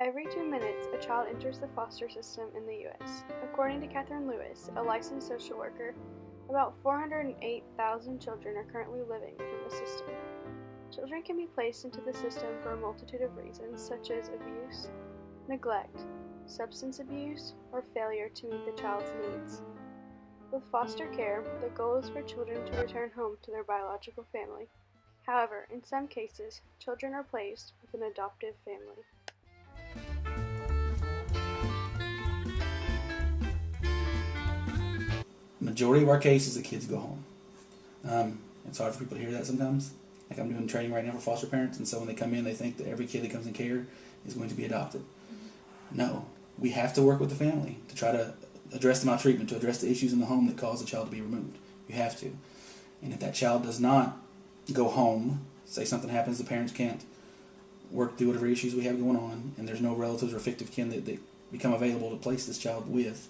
Every 2 minutes, a child enters the foster system in the U.S. According to Catherine Lewis, a licensed social worker, about 408,000 children are currently living within the system. Children can be placed into the system for a multitude of reasons, such as abuse, neglect, substance abuse, or failure to meet the child's needs. With foster care, the goal is for children to return home to their biological family. However, in some cases, children are placed with an adoptive family. Majority of our cases, the kids go home. It's hard for people to hear that sometimes. Like I'm doing training right now for foster parents, and so when they come in, they think that every kid that comes in care is going to be adopted. No, we have to work with the family to try to address the maltreatment, to address the issues in the home that cause the child to be removed. You have to. And if that child does not go home, say something happens, the parents can't work through whatever issues we have going on, and there's no relatives or fictive kin that become available to place this child with,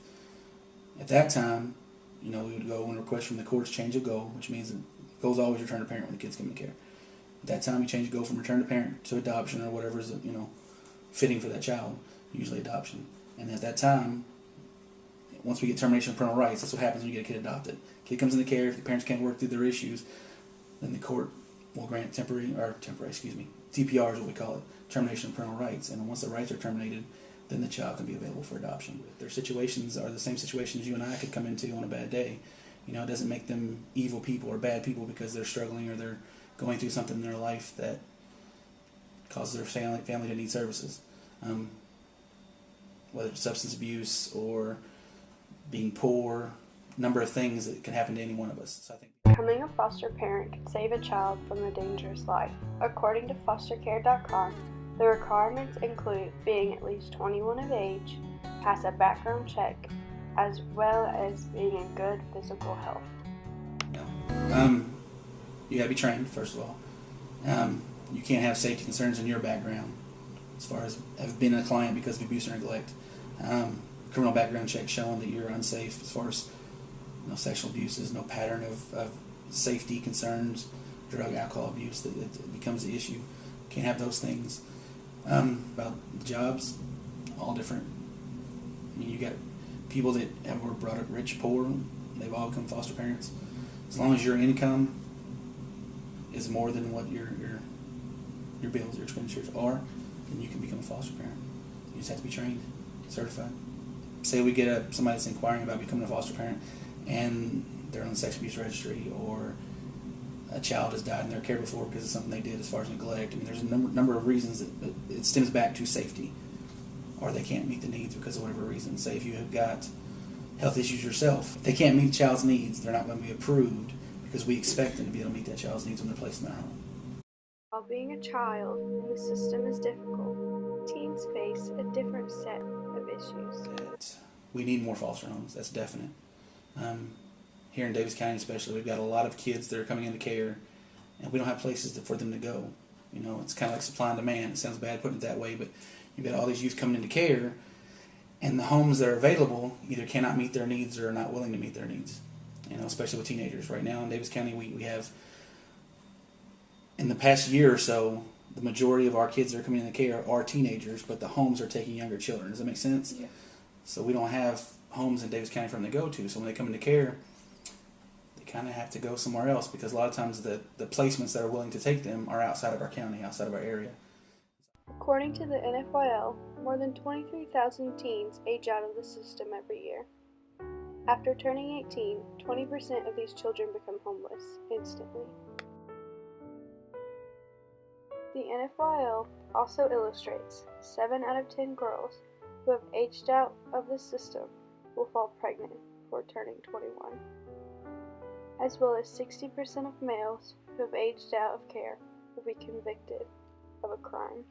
at that time, we would go and request from the courts change of goal, which means that goal's always return to parent when the kids come into care. At that time, we change the goal from return to parent to adoption or whatever is fitting for that child, usually adoption. And at that time, once we get termination of parental rights, that's what happens when you get a kid adopted. Kid comes into care, if the parents can't work through their issues, then the court will grant TPR is what we call it, termination of parental rights. And once the rights are terminated, then the child can be available for adoption. Their situations are the same situations you and I could come into on a bad day. It doesn't make them evil people or bad people because they're struggling or they're going through something in their life that causes their family to need services. Whether it's substance abuse or being poor, number of things that can happen to any one of us. So I think Becoming a foster parent can save a child from a dangerous life. According to fostercare.com, the requirements include being at least 21 of age, pass a background check, as well as being in good physical health. You gotta be trained, first of all. You can't have safety concerns in your background as far as have been a client because of abuse or neglect. Criminal background check showing that you're unsafe as far as no sexual abuses, no pattern of safety concerns, drug, alcohol abuse that becomes the issue. Can't have those things. About jobs, all different. You got people that were brought up rich, poor, they've all become foster parents. As long as your income is more than what your bills, your expenditures are, then you can become a foster parent. You just have to be trained, certified. Say we get somebody that's inquiring about becoming a foster parent and they're on the sex abuse registry, or a child has died in their care before because of something they did as far as neglect. There's a number of reasons that it stems back to safety, or they can't meet the needs because of whatever reason. Say if you have got health issues yourself, if they can't meet the child's needs, they're not going to be approved because we expect them to be able to meet that child's needs when they're placed in their home. While being a child in the system is difficult, teens face a different set of issues. We need more foster homes, that's definite. Here in Davis County especially, we've got a lot of kids that are coming into care, and we don't have places for them to go. It's kind of like supply and demand. It sounds bad putting it that way, but you've got all these youth coming into care, and the homes that are available either cannot meet their needs or are not willing to meet their needs. Especially with teenagers. Right now in Davis County, we have, in the past year or so, the majority of our kids that are coming into care are teenagers, but the homes are taking younger children. Does that make sense? Yeah. So we don't have homes in Davis County for them to go to. So when they come into care, they kind of have to go somewhere else because a lot of times the placements that are willing to take them are outside of our county, outside of our area. According to the NFYL, more than 23,000 teens age out of the system every year. After turning 18, 20% of these children become homeless instantly. The NFYL also illustrates 7 out of 10 girls who have aged out of the system will fall pregnant before turning 21, as well as 60% of males who have aged out of care will be convicted of a crime.